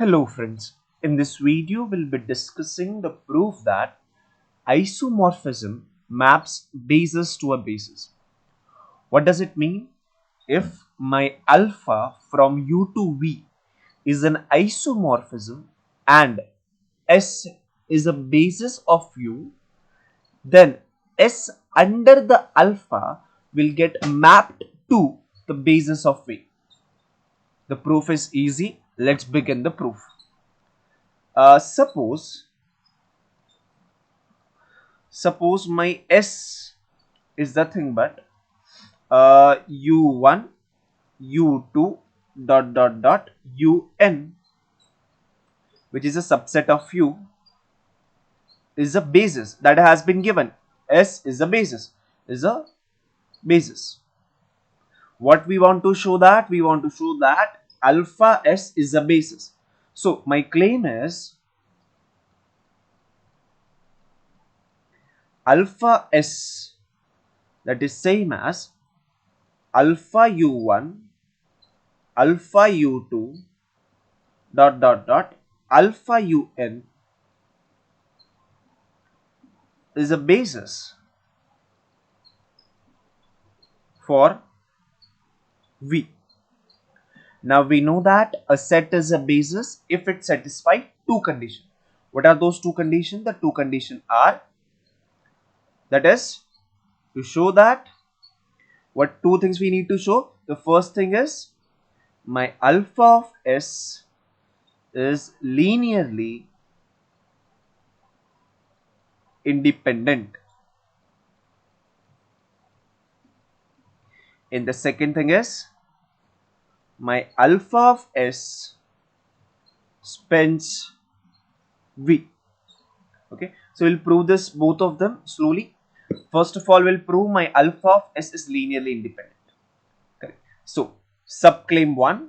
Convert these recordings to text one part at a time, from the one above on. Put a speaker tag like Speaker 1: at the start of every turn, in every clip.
Speaker 1: Hello friends, in this video we'll be discussing the proof that isomorphism maps bases to a basis. What does it mean? If my alpha from U to V is an isomorphism and S is a basis of U, then S under the alpha will get mapped to the basis of V. The proof is easy. Let's begin the proof. Suppose my S is nothing but U1, U2 dot UN, which is a subset of U, is a basis that has been given. S is a basis. What we want to show that? We want to show that alpha S is a basis. So my claim is alpha S, that is same as alpha U1, alpha U2 dot alpha UN is a basis for V. Now we know that a set is a basis if it satisfies two conditions. What are those two conditions? The two conditions are, that is, to show that, what two things we need to show? The first thing is my alpha of S is linearly independent. And the second thing is my alpha of S spans V. Okay, so we'll prove this both of them slowly. First of all, we'll prove my alpha of S is linearly independent. Correct. So subclaim 1,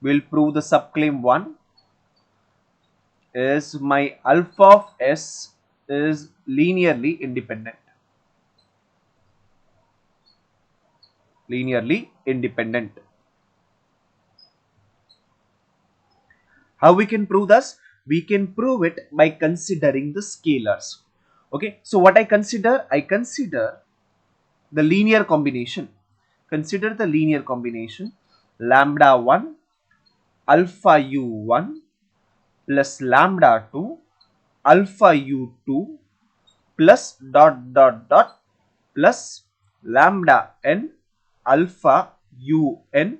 Speaker 1: we'll prove the subclaim 1 is my alpha of S is linearly independent. How we can prove this? We can prove it by considering the scalars. Okay, so what I consider the linear combination. Consider the linear combination lambda 1 alpha u1 plus lambda 2 alpha u2 plus dot plus lambda n alpha un.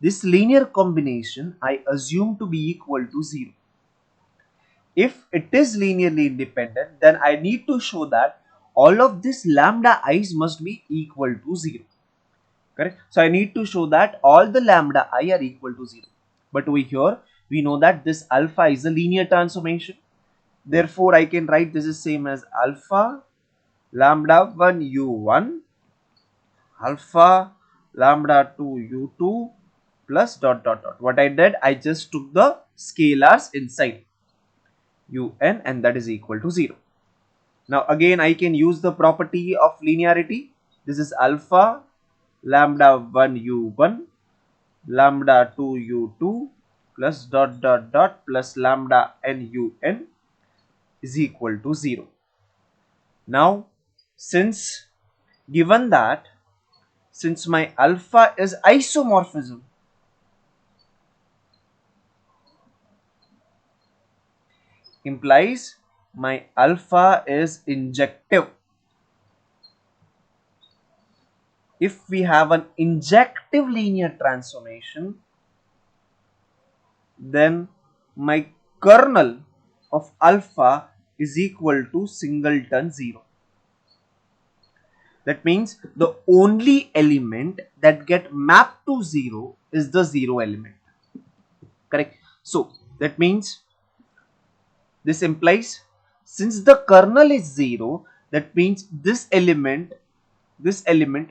Speaker 1: This linear combination I assume to be equal to 0. If it is linearly independent, then I need to show that all of these lambda i's must be equal to 0. Correct? So I need to show that all the lambda I are equal to 0. But over here, we know that this alpha is a linear transformation. Therefore, I can write this is same as alpha lambda 1 u1 alpha lambda 2 u2 plus dot. What I did, I just took the scalars inside un and that is equal to 0. Now again I can use the property of linearity. This is alpha lambda 1 u1 lambda 2 u2 plus dot plus lambda n un is equal to 0. Now since given that, since my alpha is isomorphism, implies my alpha is injective. If we have an injective linear transformation, then my kernel of alpha is equal to singleton 0. That means the only element that get mapped to 0 is the 0 element. Correct? So that means this implies since the kernel is 0, that means this element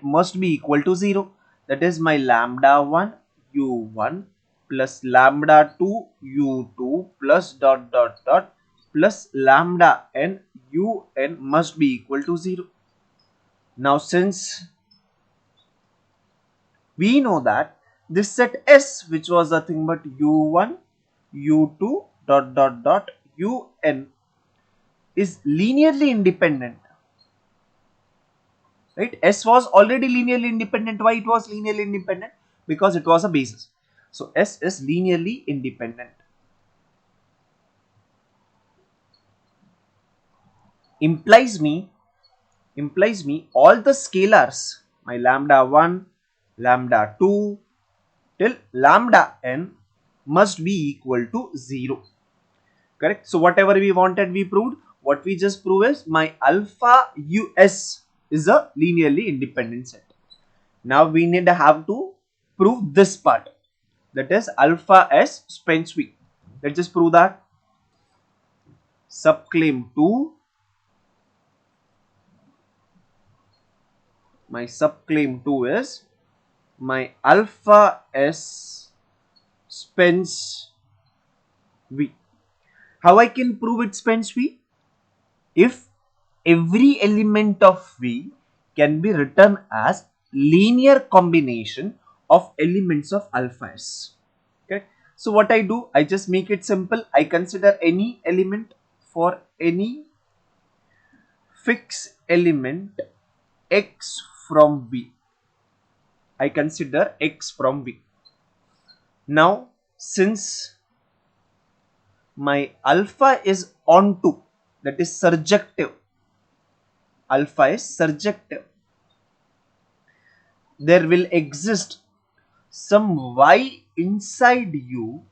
Speaker 1: must be equal to 0. That is my lambda 1 u1 plus lambda 2 u2 plus dot plus lambda n un must be equal to 0. Now since we know that this set S, which was nothing but U1, U2 dot dot dot UN, is linearly independent. Right? S was already linearly independent. Why it was linearly independent? Because it was a basis. So S is linearly independent. Implies me all the scalars, my lambda 1, lambda 2 till lambda n must be equal to 0. Correct? So whatever we wanted, we proved. What we just proved is my alpha US is a linearly independent set. Now we need to have to prove this part, that is alpha S spans V. Let's just prove that. Subclaim 2, my subclaim 2 is my alpha S spans V. How I can prove it spans V? If every element of V can be written as linear combination of elements of alpha S. Okay. So what I do, I just make it simple. I consider any element for any fixed element x from V. I consider x from V. Now, since my alpha is onto, that is surjective, alpha is surjective, there will exist some y inside U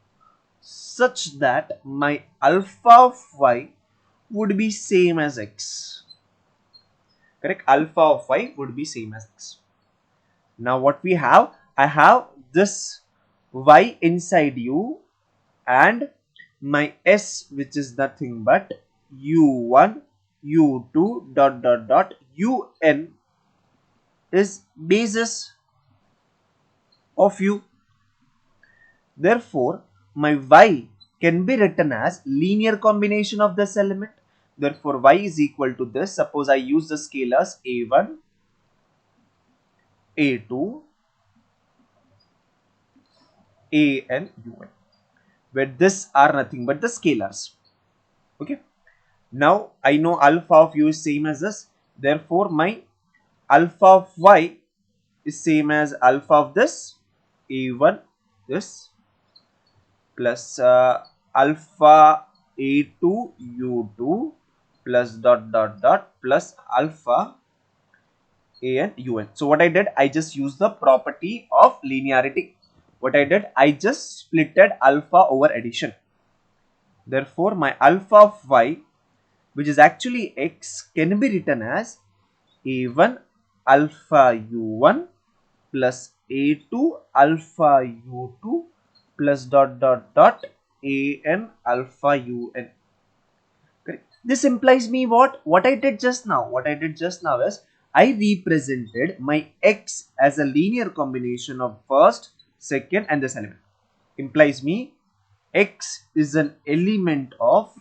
Speaker 1: such that my alpha of y would be same as x. Correct? Alpha of y would be same as x. Now what we have, I have this y inside U and my S, which is nothing but U1, U2 dot dot dot UN is basis of U. Therefore, my y can be written as linear combination of this element. Therefore, y is equal to this. Suppose I use the scalars A1, A2, A and UN, where this are nothing but the scalars. Okay. Now I know alpha of U is same as this. Therefore, my alpha of y is same as alpha of this A1, this plus alpha A2 U2 plus dot dot dot plus alpha A and UN. So what I did, I just used the property of linearity. What I did, I just splitted alpha over addition. Therefore, my alpha of y, which is actually x, can be written as A1 alpha U1 plus A2 alpha U2 plus dot dot dot AN alpha UN. Correct. This implies me what? What I did just now. What I did just now is I represented my x as a linear combination of first, second and this element. Implies me x is an element of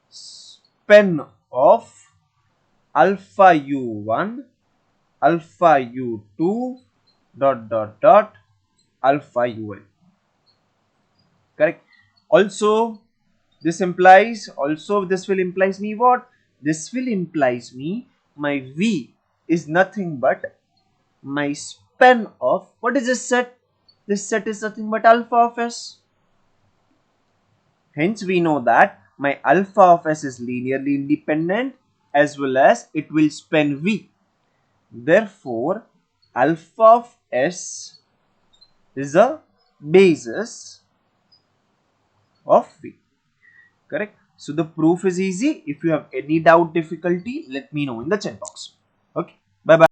Speaker 1: span of alpha U1, alpha U2 dot dot dot alpha UN. Correct. Also this will implies me what? This will implies me my V is nothing but my span of, what is this set? This set is nothing but alpha of S. Hence we know that my alpha of S is linearly independent as well as it will span V. Therefore, alpha of S is a basis of V. Correct? So the proof is easy. If you have any doubt, difficulty, let me know in the chat box. Okay. Bye bye.